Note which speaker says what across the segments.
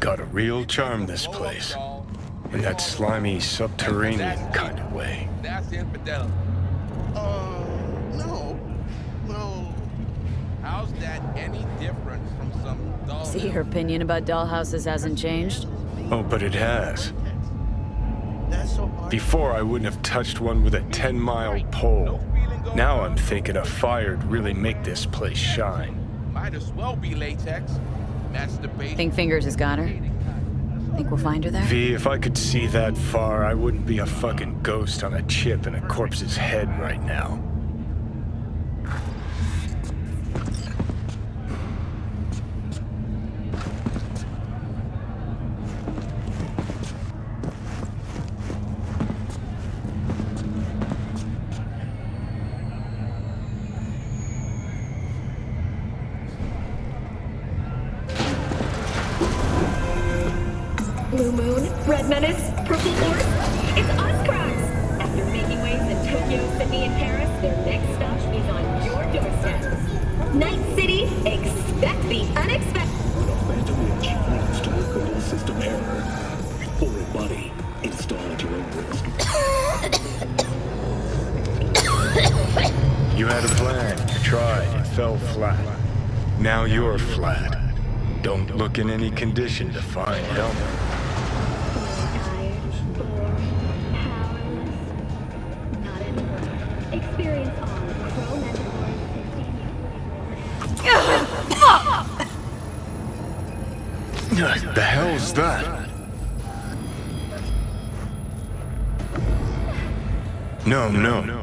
Speaker 1: Got a real charm, this place. In that slimy, subterranean kind of way.
Speaker 2: That's infidelity.
Speaker 3: No. Well...
Speaker 2: How's that any different from some doll?
Speaker 4: See, her opinion about dollhouses hasn't changed?
Speaker 1: Oh, but it has.
Speaker 3: That's so hard.
Speaker 1: Before, I wouldn't have touched one with a 10-mile pole. Now I'm thinking a fire'd really make this place shine.
Speaker 2: Might as well be latex. That's the base.
Speaker 4: Think Fingers has got her? Think we'll find her there?
Speaker 1: V, if I could see that far, I wouldn't be a fucking ghost on a chip in a corpse's head right now.
Speaker 5: Blue Moon, Red Menace, Purple Horse, it's us cracks! After making waves in Tokyo, Sydney, and Paris, their next stop is on your doorstep. Night City, expect the unexpected.
Speaker 6: Phantom Edge leads to a fatal system error. Foreign body, install at your own risk.
Speaker 1: You had a plan, you tried, it fell flat. Now you're flat. Don't look in any condition to find help. The hell's that? No,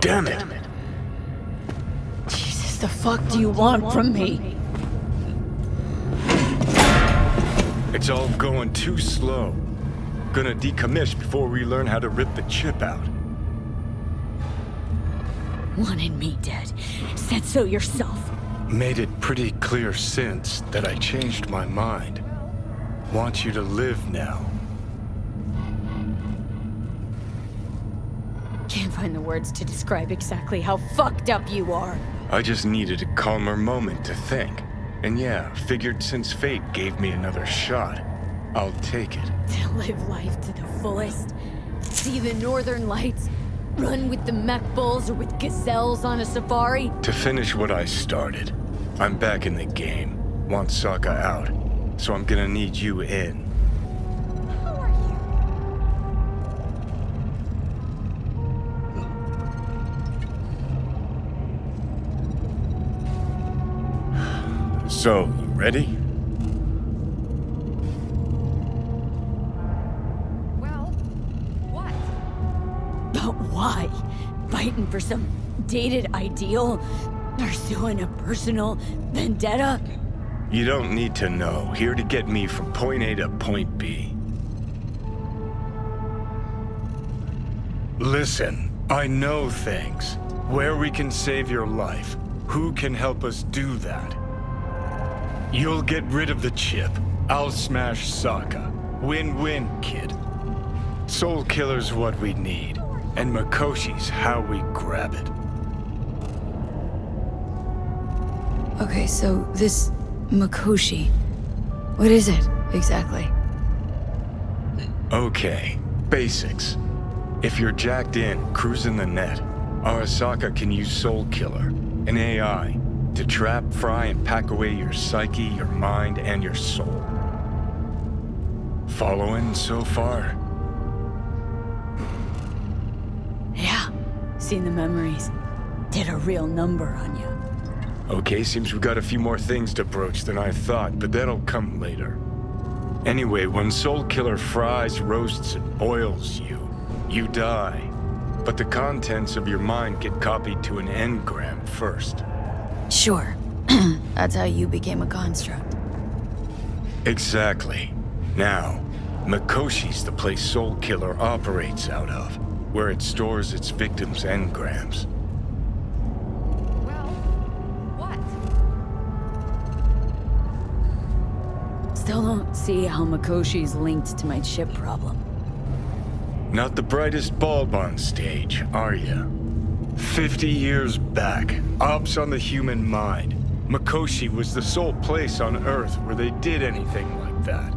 Speaker 1: damn it!
Speaker 4: Jesus, the fuck do you want from me?
Speaker 1: It's all going too slow. Gonna decommission before we learn how to rip the chip out.
Speaker 4: Wanted me dead. Said so yourself.
Speaker 1: Made it pretty clear since that I changed my mind. Want you to live now.
Speaker 4: Can't find the words to describe exactly how fucked up you are.
Speaker 1: I just needed a calmer moment to think. And yeah, figured since fate gave me another shot, I'll take it.
Speaker 4: To live life to the fullest. See the northern lights. Run with the mech bulls or with gazelles on a safari.
Speaker 1: To finish what I started, I'm back in the game. Want Sokka out, so I'm gonna need you in. So, you ready?
Speaker 7: Well, what?
Speaker 4: But why? Fighting for some dated ideal? Pursuing a personal vendetta?
Speaker 1: You don't need to know. Here to get me from point A to point B. Listen, I know things. Where we can save your life. Who can help us do that? You'll get rid of the chip. I'll smash Sokka. Win-win, kid. Soul Killer's what we need, and Mikoshi's how we grab it.
Speaker 4: Okay, so this Mikoshi, what is it exactly?
Speaker 1: Okay, basics. If you're jacked in, cruising the net, Arasaka can use Soul Killer, an AI, to trap, fry, and pack away your psyche, your mind, and your soul. Following so far?
Speaker 4: Yeah, seen the memories. Did a real number on you.
Speaker 1: Okay, seems we got a few more things to broach than I thought, but that'll come later. Anyway, when Soul Killer fries, roasts, and boils you, you die. But the contents of your mind get copied to an engram first.
Speaker 4: Sure. That's how you became a construct.
Speaker 1: Exactly. Now, Mikoshi's the place Soul Killer operates out of. where it stores its victims' engrams.
Speaker 7: Well, what?
Speaker 4: Still don't see how Makoshi's linked to my chip problem.
Speaker 1: Not the brightest bulb on stage, are you? 50 years back, ops on the human mind. Makoshi was the sole place on Earth where they did anything like that.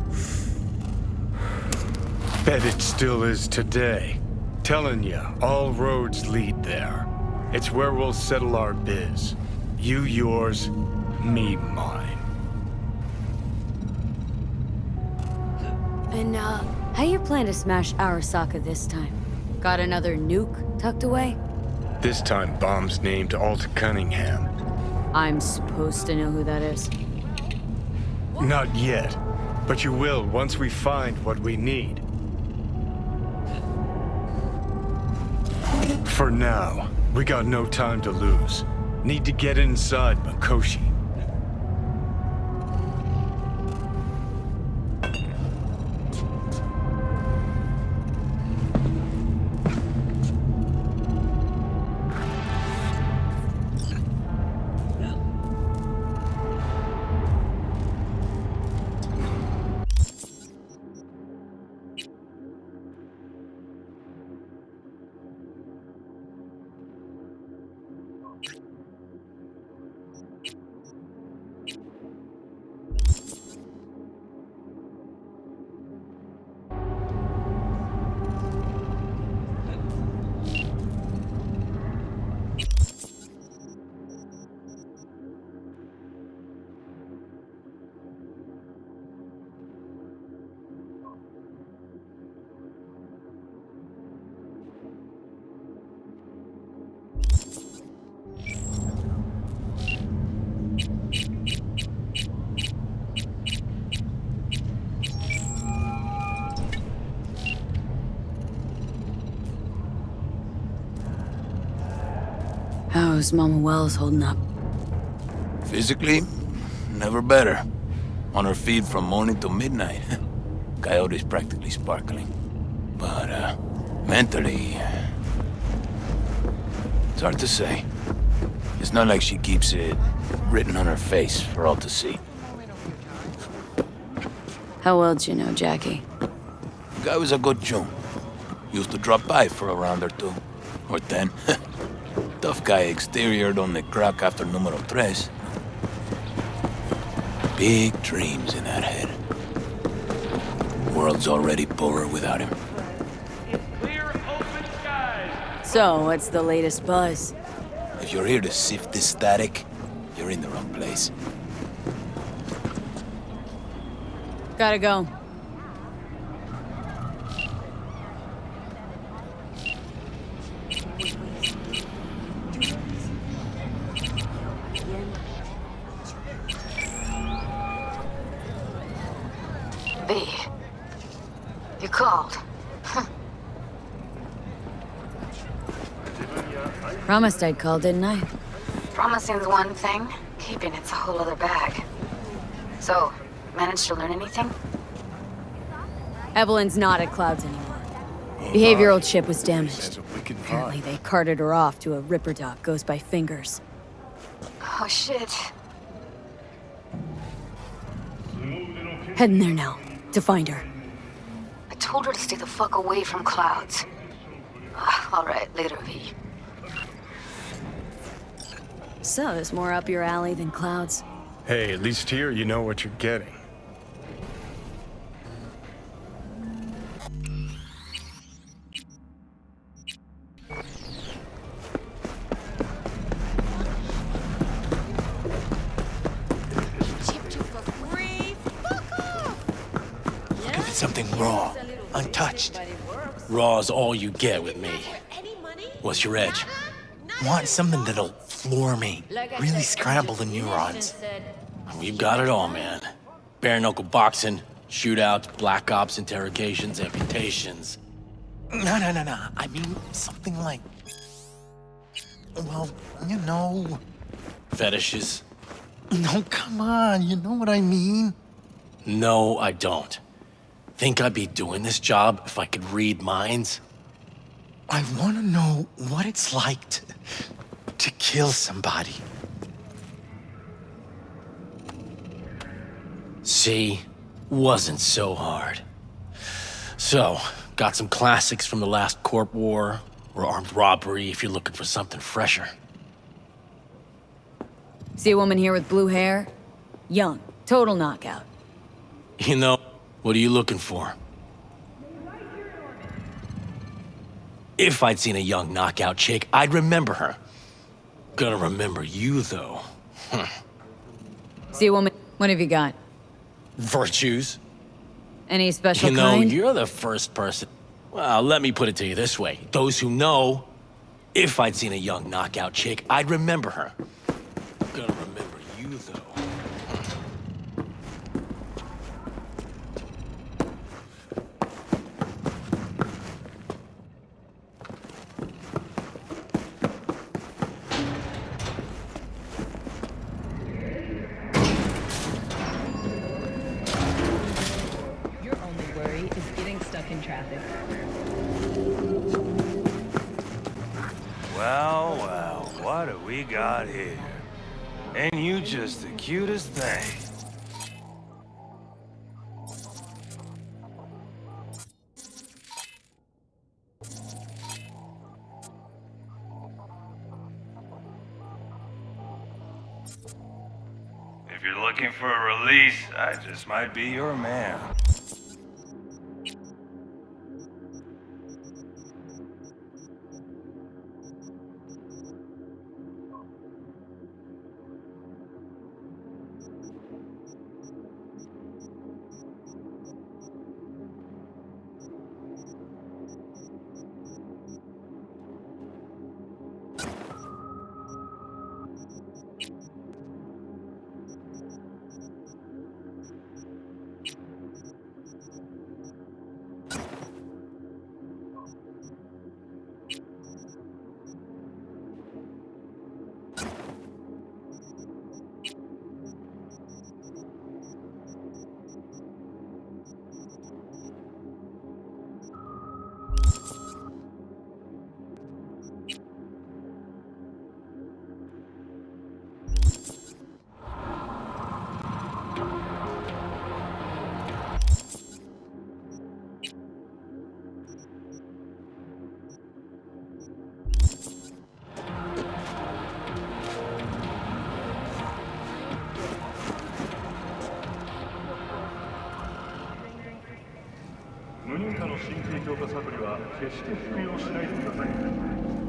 Speaker 1: Bet it still is today. Telling ya, all roads lead there. It's where we'll settle our biz. You yours, me mine.
Speaker 4: And, how you plan to smash Arasaka this time? Got another nuke tucked away?
Speaker 1: This time bombs named Alt Cunningham.
Speaker 4: I'm supposed to know who that is.
Speaker 1: Not yet, but you will once we find what we need. For now, we got no time to lose. Need to get inside Makoshi.
Speaker 4: How's Mama Wells holding up?
Speaker 8: Physically, never better. On her feet from morning to midnight. Coyote's practically sparkling. But, mentally... It's hard to say. It's not like she keeps it written on her face for all to see.
Speaker 4: How well do you know Jackie?
Speaker 8: The guy was a good chum. Used to drop by for a round or two. Or 10. Tough guy exterior donde crack after numero tres. Big dreams in that head. World's already poorer without him.
Speaker 4: So, what's the latest buzz?
Speaker 8: If you're here to sift this static, you're in the wrong place.
Speaker 4: Gotta go.
Speaker 9: B. You called.
Speaker 4: Promised I'd call, didn't I?
Speaker 9: Promising's one thing, keeping it's a whole other bag. So, managed to learn anything?
Speaker 4: Evelyn's not at Clouds anymore. Behavioral chip was damaged. Apparently they carted her off to a Ripper dock goes by Fingers.
Speaker 9: Oh shit.
Speaker 4: Heading there now, to find her.
Speaker 9: I told her to stay the fuck away from Clouds. Alright, later, V.
Speaker 4: So, it's more up your alley than Clouds.
Speaker 1: Hey, at least here you know what you're getting.
Speaker 10: Give it something raw, untouched. Raw's all you get with me. What's your edge? Want something that'll floor me, really scramble the neurons. We've got it all, man. Bare knuckle boxing, shootouts, black ops, interrogations, amputations. No. I mean, something like... Well, you know... Fetishes? No, come on, you know what I mean? No, I don't. Think I'd be doing this job if I could read minds? I want to know what it's like to kill somebody. See? Wasn't so hard. So, got some classics from the last Corp War, or armed robbery if you're looking for something fresher.
Speaker 4: See a woman here with blue hair? Young. Total knockout.
Speaker 10: You know, what are you looking for? If I'd seen a young knockout chick, I'd remember her. Gonna remember you, though.
Speaker 4: See a woman... What have you got?
Speaker 10: Virtues.
Speaker 4: Any special
Speaker 10: You know,
Speaker 4: kind?
Speaker 10: you're the first person... Well, let me put it to you this way. Those who know, if I'd seen a young knockout chick, I'd remember her. Gonna remember you, though.
Speaker 11: Your only worry is getting stuck in traffic.
Speaker 12: Well, well, what do we got here? Ain't you just the cutest thing? If you're looking for a release, I just might be your man.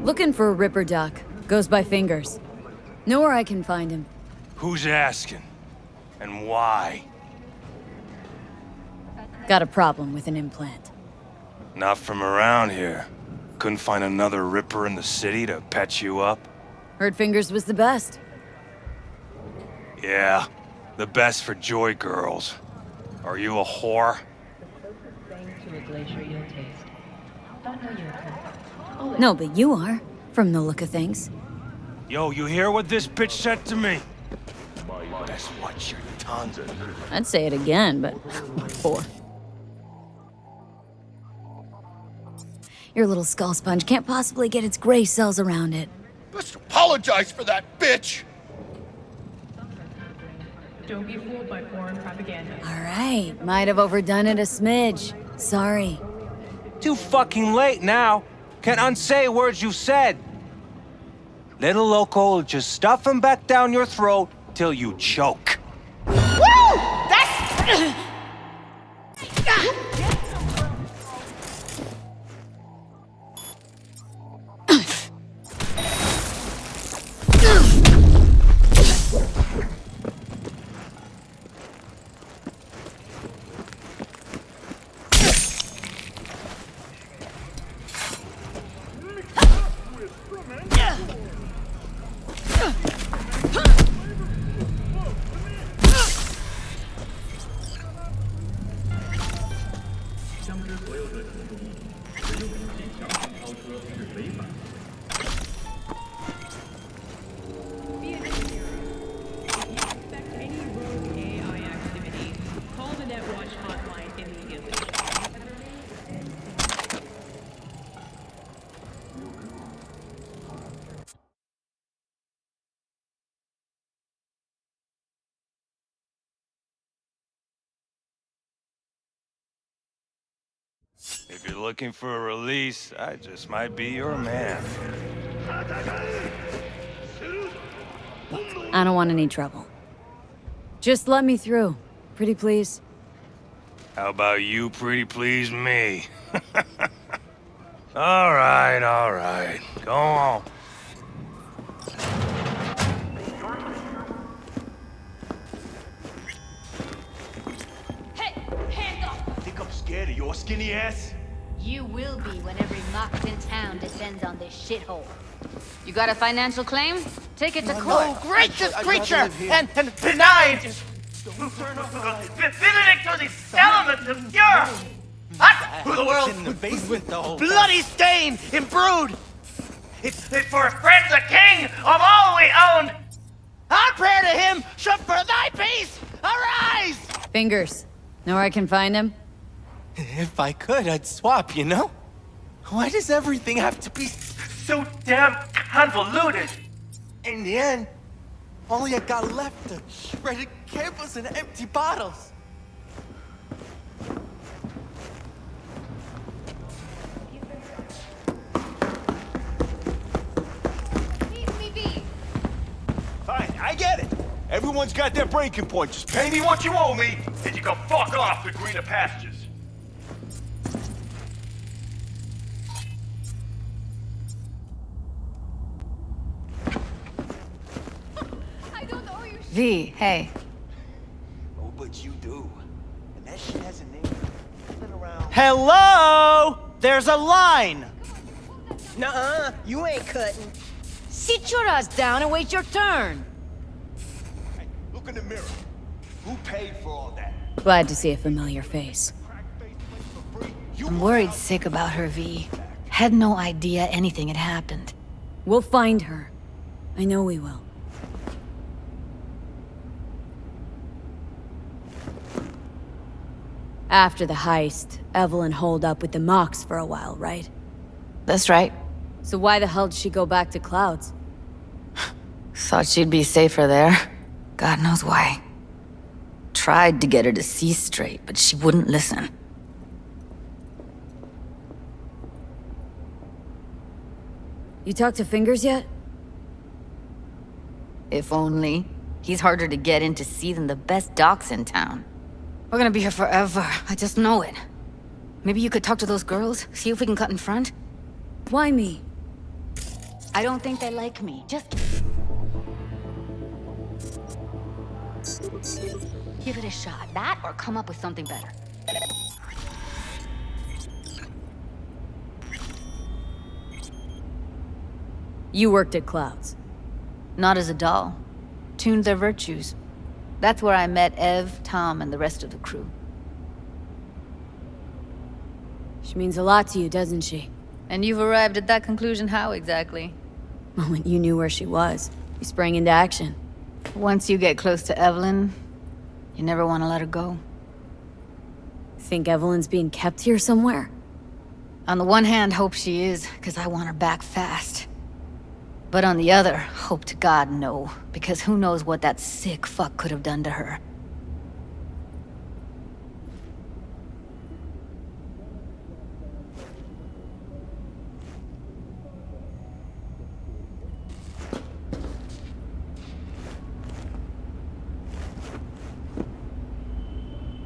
Speaker 4: Looking for a Ripper Duck. Goes by Fingers. Know where I can find him.
Speaker 12: Who's asking? And why?
Speaker 4: Got a problem with an implant.
Speaker 12: Not from around here. Couldn't find another Ripper in the city to patch you up?
Speaker 4: Heard Fingers was the best.
Speaker 12: Yeah, the best for joy girls. Are you a whore?
Speaker 11: To a glacier you'll taste. Don't know your kind.
Speaker 4: No, but you are, from the look of things.
Speaker 12: Yo, you hear what this bitch said to me? Best watch your tongue.
Speaker 4: I'd say it again, but what for? Your little skull sponge can't possibly get its gray cells around it.
Speaker 13: Let's apologize for that, bitch!
Speaker 11: Don't be fooled by foreign propaganda.
Speaker 4: All right, might have overdone it a smidge. Sorry.
Speaker 12: Too fucking late now. Can't unsay words you said. Little loco will just stuff them back down your throat till you choke.
Speaker 5: Woo! That's...
Speaker 12: If you're looking for a release, I just might be your man.
Speaker 4: I don't want any trouble. Just let me through. Pretty please.
Speaker 12: How about you pretty please me? All right. Go on.
Speaker 14: Hey, hands up!
Speaker 15: Think I'm scared of your skinny ass?
Speaker 14: You will be when every mox in town descends on this shithole. You got a financial claim? Take it to court.
Speaker 15: Oh, gracious creature! And benign! Befitting to the elements of pure! Hot for the world!
Speaker 10: In the basement, though.
Speaker 15: Bloody stain imbrued! It's for friends a king of all we own! Our prayer to him should for thy peace arise!
Speaker 4: Fingers. Know where I can find him?
Speaker 10: If I could, I'd swap, you know? Why does everything have to be
Speaker 15: So damn convoluted!
Speaker 10: in the end? All you got left are shredded cables and empty bottles.
Speaker 15: Fine, I get it. Everyone's got their breaking point. Just pay me what you owe me, and you can fuck off to greener pastures.
Speaker 9: V, hey.
Speaker 15: Oh, but you do. And that shit has a name. Been around.
Speaker 3: Hello? There's a line. Nuh-uh, you ain't cutting.
Speaker 4: Sit your ass down and wait your turn.
Speaker 15: Hey, look in the mirror. Who paid for all that?
Speaker 4: Glad to see a familiar face.
Speaker 9: I'm worried sick about her, V. Had no idea anything had happened.
Speaker 4: We'll find her. I know we will. After the heist, Evelyn holed up with the Mox for a while, right?
Speaker 9: That's right.
Speaker 4: So why the hell did she go back to Clouds?
Speaker 9: Thought she'd be safer there. God knows why. Tried to get her to see straight, but she wouldn't listen.
Speaker 4: You talked to Fingers yet?
Speaker 9: If only. He's harder to get in to see than the best docs in town. We're gonna be here forever. I just know it. Maybe you could talk to those girls, see if we can cut in front?
Speaker 4: Why me?
Speaker 9: I don't think they like me. Just give it a shot. That or come up with something better.
Speaker 4: You worked at Clouds.
Speaker 9: Not as a doll. Tuned their virtues. That's where I met Ev, Tom, and the rest of the crew.
Speaker 4: She means a lot to you, doesn't she?
Speaker 9: And you've arrived at that conclusion how exactly?
Speaker 4: The moment you knew where she was, you sprang into action.
Speaker 9: Once you get close to Evelyn, you never want to let her go.
Speaker 4: Think Evelyn's being kept here somewhere?
Speaker 9: On the one hand, hope she is, because I want her back fast. But on the other, hope to God no, because who knows what that sick fuck could have done to her.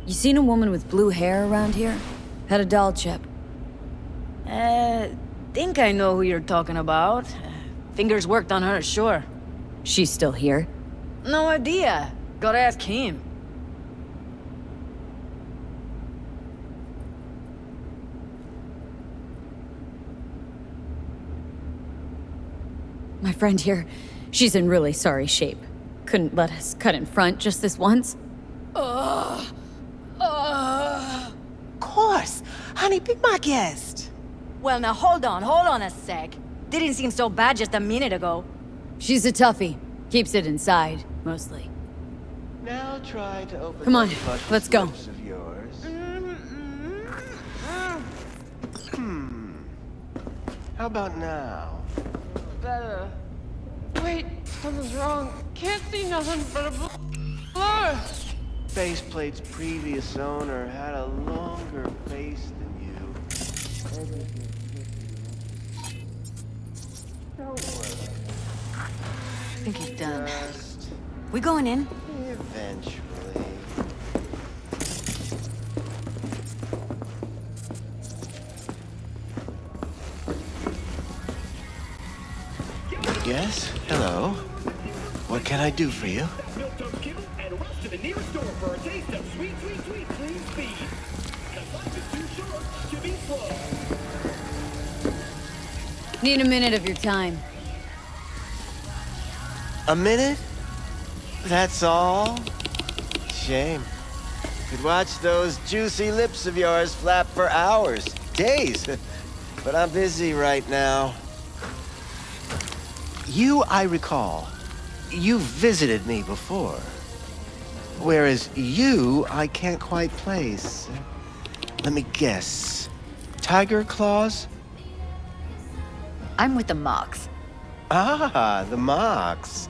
Speaker 4: You seen a woman with blue hair around here? Had a doll chip.
Speaker 16: Think I know who you're talking about. Fingers worked on her, sure.
Speaker 4: She's still here?
Speaker 16: No idea. Gotta ask him.
Speaker 4: My friend here, she's in really sorry shape. Couldn't let us cut in front just this once.
Speaker 16: Of course. Honey, be my guest. Well, now hold on a sec. Didn't seem so bad just a minute ago.
Speaker 4: She's a toughie. Keeps it inside, mostly.
Speaker 3: Now try to open.
Speaker 4: Come on,
Speaker 3: those luscious
Speaker 4: let's go.
Speaker 3: lips of yours. How about now?
Speaker 17: Better. Wait, something's wrong. Can't see nothing but a blur.
Speaker 3: Faceplate's previous owner had a longer face than you.
Speaker 16: I think he's done. We going in?
Speaker 3: Eventually. Yes? Hello. What can I do for you?
Speaker 4: Need a minute of your time.
Speaker 3: A minute? That's all? Shame. Could watch those juicy lips of yours flap for hours, days. But I'm busy right now. You, I recall, you've visited me before. Whereas you, I can't quite place. Let me guess. Tiger claws?
Speaker 9: I'm with the Mox.
Speaker 3: Ah, the Mox.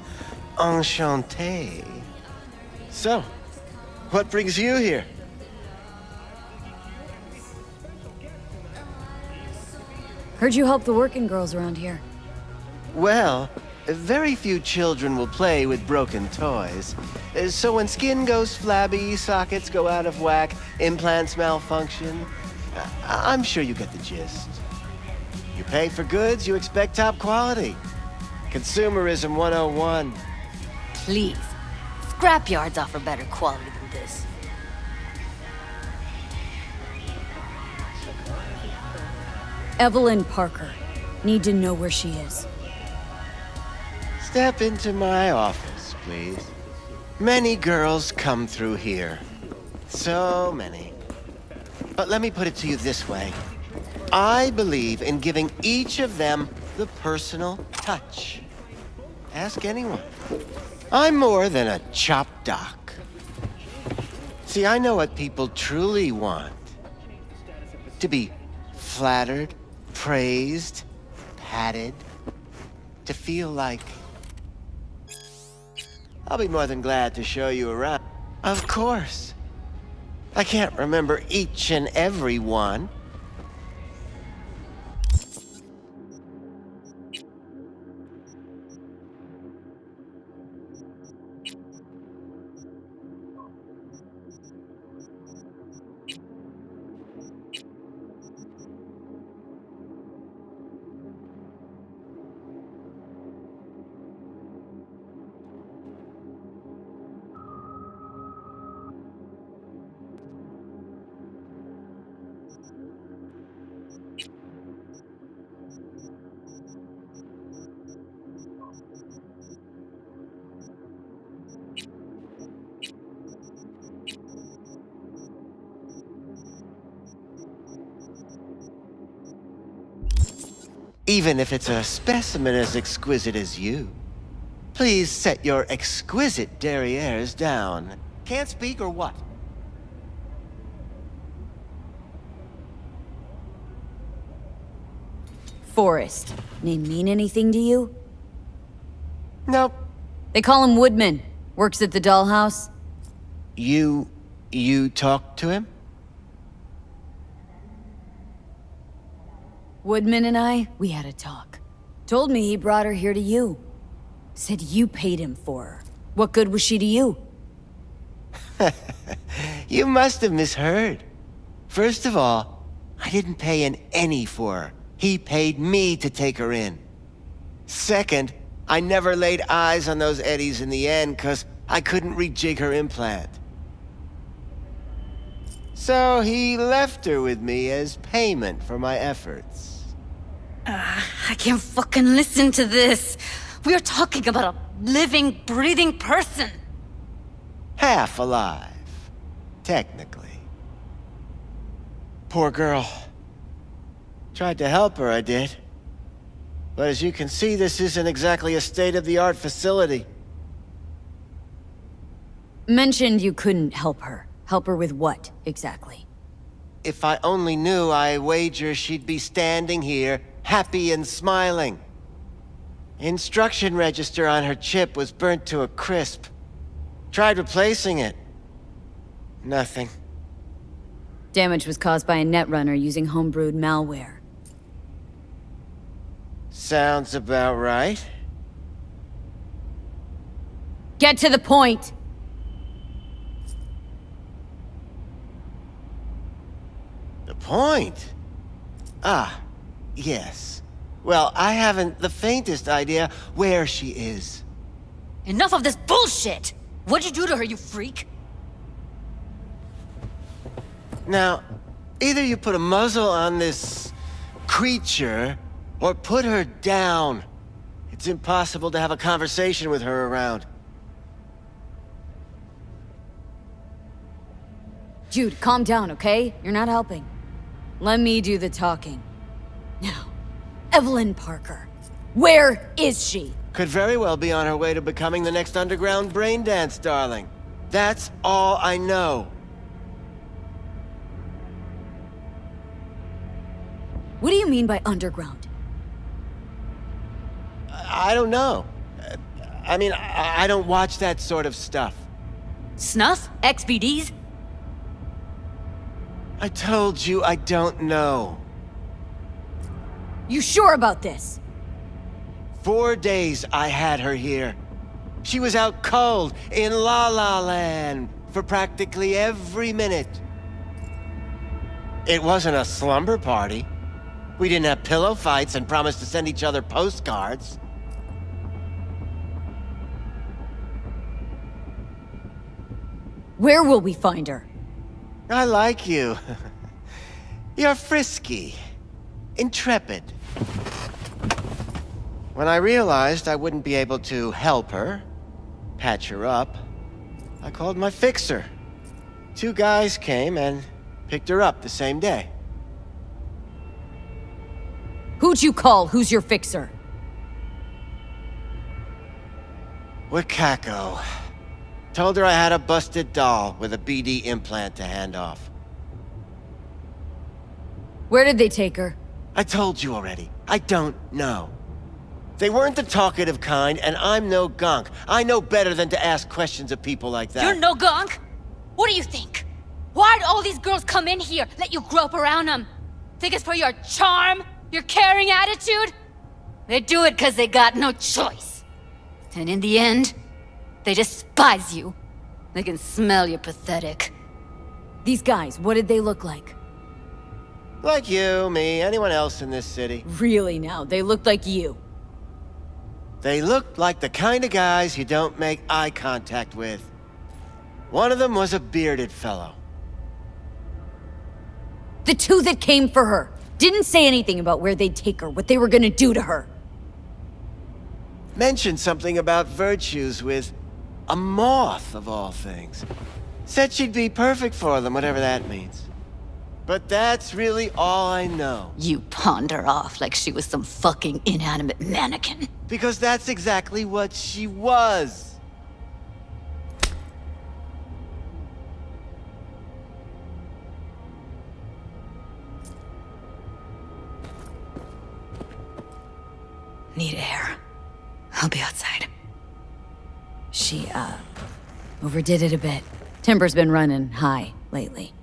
Speaker 3: Enchanté. So, what brings you here?
Speaker 4: Heard you help the working girls around here.
Speaker 3: Well, very few children will play with broken toys. So when skin goes flabby, sockets go out of whack, implants malfunction, I'm sure you get the gist. You pay for goods, you expect top quality. Consumerism 101.
Speaker 9: Please. Scrapyards offer better quality than this.
Speaker 4: Evelyn Parker. Need to know where she is.
Speaker 3: Step into my office, please. Many girls come through here. So many. But let me put it to you this way. I believe in giving each of them the personal touch. Ask anyone. I'm more than a chop doc. See, I know what people truly want. To be flattered, praised, patted. To feel like... I'll be more than glad to show you around. Of course. I can't remember each and every one. Even if it's a specimen as exquisite as you. Please set your exquisite derrieres down. Can't speak or what?
Speaker 4: Forrest. Name mean anything to you?
Speaker 3: Nope.
Speaker 4: They call him Woodman. Works at the dollhouse.
Speaker 3: You talked to him?
Speaker 4: Woodman and I, we had a talk. Told me he brought her here to you. Said you paid him for her. What good was she to you?
Speaker 3: You must have misheard. First of all, I didn't pay an any for her. He paid me to take her in. Second, I never laid eyes on those eddies in the end because I couldn't rejig her implant. So he left her with me as payment for my efforts.
Speaker 9: I can't fucking listen to this. We are talking about a living, breathing person.
Speaker 3: Half alive. Technically. Poor girl. Tried to help her, I did. But as you can see, this isn't exactly a state-of-the-art facility.
Speaker 4: Mentioned you couldn't help her. Help her with what, exactly?
Speaker 3: If I only knew, I wager she'd be standing here, happy and smiling. Instruction register on her chip was burnt to a crisp. Tried replacing it. Nothing.
Speaker 4: Damage was caused by a netrunner using homebrewed malware.
Speaker 3: Sounds about right.
Speaker 4: Get to the point!
Speaker 3: The point? Ah, yes. Well, I haven't the faintest idea where she is.
Speaker 9: Enough of this bullshit! What'd you do to her, you freak?
Speaker 3: Now, either you put a muzzle on this creature, or put her down. It's impossible to have a conversation with her around.
Speaker 4: Jude, calm down, okay? You're not helping. Let me do the talking. Now, Evelyn Parker. Where is she?
Speaker 3: Could very well be on her way to becoming the next underground braindance darling. That's all I know.
Speaker 4: What do you mean by underground?
Speaker 3: I don't know. I mean, I don't watch that sort of stuff.
Speaker 9: Snuff? XBDs?
Speaker 3: I told you I don't know.
Speaker 4: You sure about this?
Speaker 3: 4 days I had her here. She was out cold in La La Land for practically every minute. It wasn't a slumber party. We didn't have pillow fights and promised to send each other postcards.
Speaker 4: Where will we find her?
Speaker 3: I like you. You're frisky, intrepid. When I realized I wouldn't be able to help her, patch her up, I called my fixer. 2 guys came and picked her up the same day.
Speaker 4: Who'd you call? Who's your fixer?
Speaker 3: Wakako. Told her I had a busted doll with a BD implant to hand off.
Speaker 4: Where did they take her?
Speaker 3: I told you already. I don't know. They weren't the talkative kind, and I'm no gunk. I know better than to ask questions of people like that.
Speaker 9: You're no gunk? What do you think? Why'd all these girls come in here, let you grope around them? Think it's for your charm? Your caring attitude? They do it because they got no choice. And in the end, they despise you. They can smell you're pathetic.
Speaker 4: These guys, what did they look like?
Speaker 3: Like you, me, anyone else in this city.
Speaker 4: Really now, they looked like you.
Speaker 3: They looked like the kind of guys you don't make eye contact with. One of them was a bearded fellow.
Speaker 4: The 2 that came for her didn't say anything about where they'd take her, what they were gonna do to her.
Speaker 3: Mentioned something about virtues with a moth, of all things. Said she'd be perfect for them, whatever that means. But that's really all I know.
Speaker 9: You pawned her off like she was some fucking inanimate mannequin.
Speaker 3: Because that's exactly what she was.
Speaker 9: Need air. I'll be outside.
Speaker 4: She, overdid it a bit. Timber's been running high lately.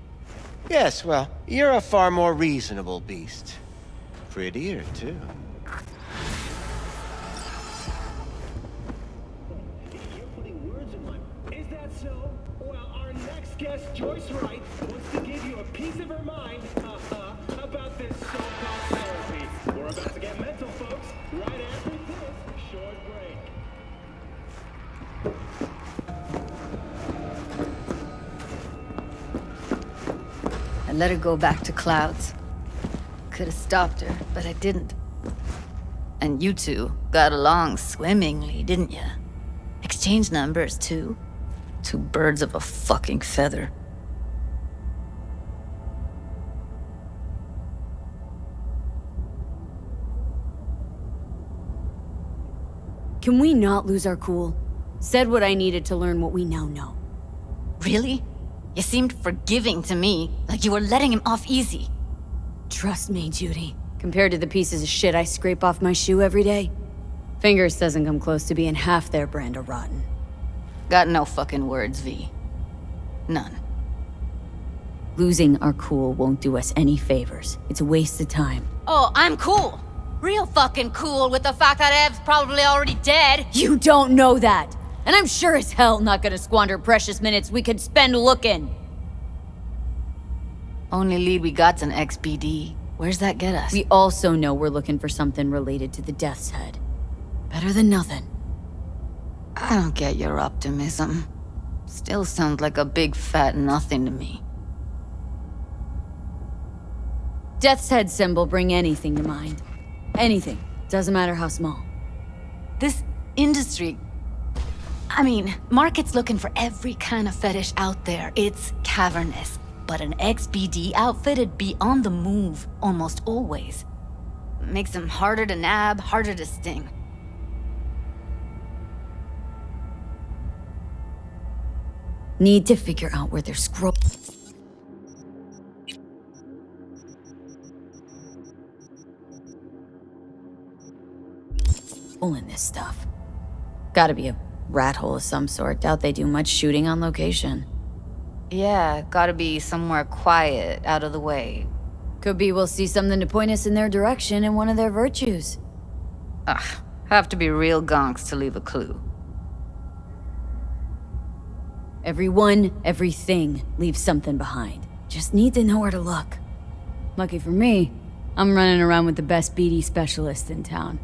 Speaker 3: Yes, well, you're a far more reasonable beast. Prettier, too.
Speaker 6: Is that so? Well, our next guest, Joyce Wright, wants to give you a piece of her mind, about this so-called therapy. We're about to get mental, folks, right after this short break.
Speaker 9: I let her go back to Clouds. Could have stopped her, but I didn't. And you two got along swimmingly, didn't ya? Exchanged numbers, too. 2 birds of a fucking feather.
Speaker 4: Can we not lose our cool? Said what I needed to learn what we now know.
Speaker 9: Really? You seemed forgiving to me, like you were letting him off easy.
Speaker 4: Trust me, Judy. Compared to the pieces of shit I scrape off my shoe every day, Fingers doesn't come close to being half their brand of rotten.
Speaker 9: Got no fucking words, V. None.
Speaker 4: Losing our cool won't do us any favors. It's a waste of time.
Speaker 9: Oh, I'm cool. Real fucking cool with the fact that Ev's probably already dead.
Speaker 4: You don't know that! And I'm sure as hell not gonna squander precious minutes we could spend looking.
Speaker 14: Only lead we got's an XBD. Where's that get us?
Speaker 4: We also know we're looking for something related to the Death's Head. Better than nothing.
Speaker 14: I don't get your optimism. Still sounds like a big fat nothing to me.
Speaker 4: Death's Head symbol bring anything to mind. Anything. Doesn't matter how small.
Speaker 14: This industry... I mean, market's looking for every kind of fetish out there. It's cavernous. But an XBD outfit'd be on the move, almost always. Makes them harder to nab, harder to sting.
Speaker 4: Need to figure out where they're scrolling this stuff. Gotta be a rat hole of some sort. Doubt they do much shooting on location.
Speaker 14: Yeah, gotta be somewhere quiet, out of the way.
Speaker 4: Could be we'll see something to point us in their direction in one of their virtues.
Speaker 14: Ugh, have to be real gonks to leave a clue.
Speaker 4: Everyone, everything leaves something behind. Just need to know where to look. Lucky for me, I'm running around with the best BD specialist in town.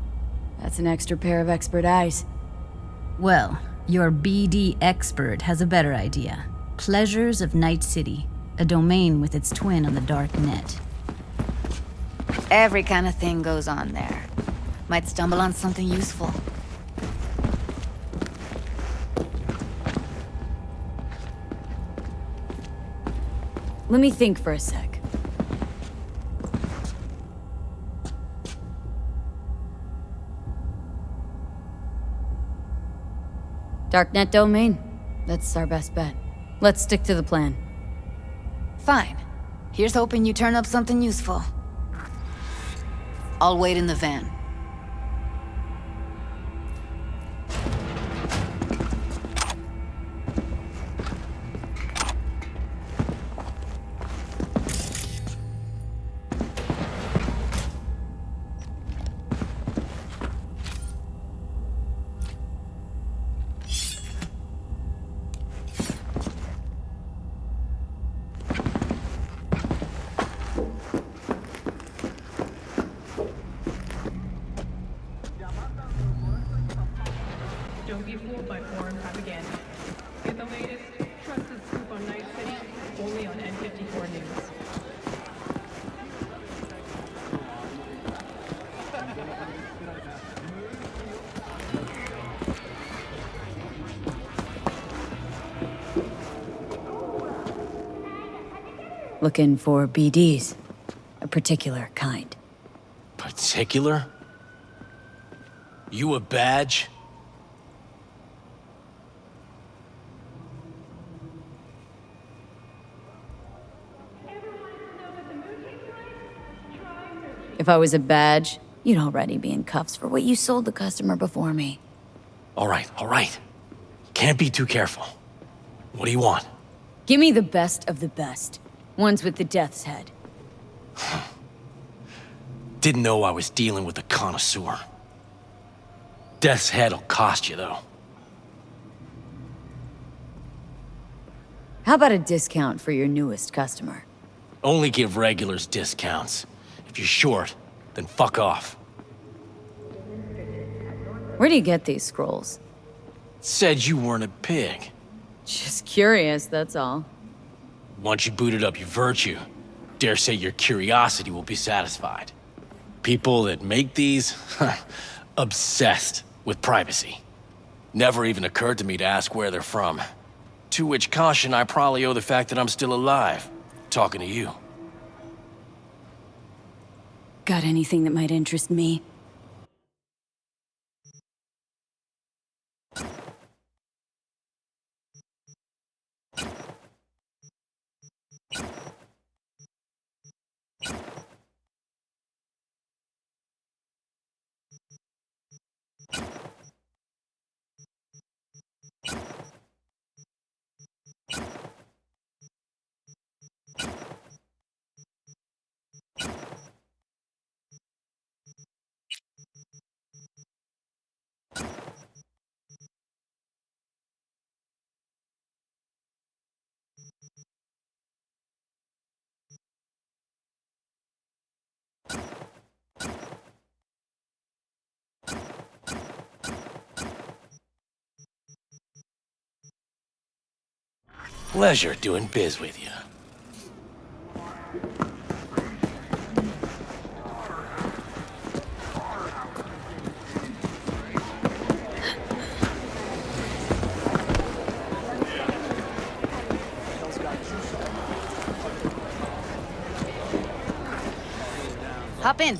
Speaker 4: That's an extra pair of expert eyes.
Speaker 18: Well, your BD expert has a better idea. Pleasures of Night City, a domain with its twin on the dark net.
Speaker 14: Every kind of thing goes on there. Might stumble on something useful.
Speaker 4: Let me think for a sec. Darknet domain. That's our best bet. Let's stick to the plan.
Speaker 14: Fine. Here's hoping you turn up something useful. I'll wait in the van.
Speaker 11: Don't be fooled by foreign propaganda. Get the latest, trusted scoop on Night City, only on N54 News.
Speaker 4: Looking for BDs. A particular kind.
Speaker 10: Particular? You a badge?
Speaker 4: If I was a badge, you'd already be in cuffs for what you sold the customer before me.
Speaker 10: All right. Can't be too careful. What do you want?
Speaker 4: Give me the best of the best. Ones with the Death's Head.
Speaker 10: Didn't know I was dealing with a connoisseur. Death's Head'll cost you, though.
Speaker 4: How about a discount for your newest customer?
Speaker 10: Only give regulars discounts. If you're short, then fuck off.
Speaker 4: Where do you get these scrolls?
Speaker 10: Said you weren't a pig.
Speaker 4: Just curious, that's all.
Speaker 10: Once you booted up your virtue, dare say your curiosity will be satisfied. People that make these, obsessed with privacy. Never even occurred to me to ask where they're from. To which caution I probably owe the fact that I'm still alive, talking to you.
Speaker 4: Got anything that might interest me?
Speaker 10: Pleasure doing biz with you.
Speaker 16: Hop in.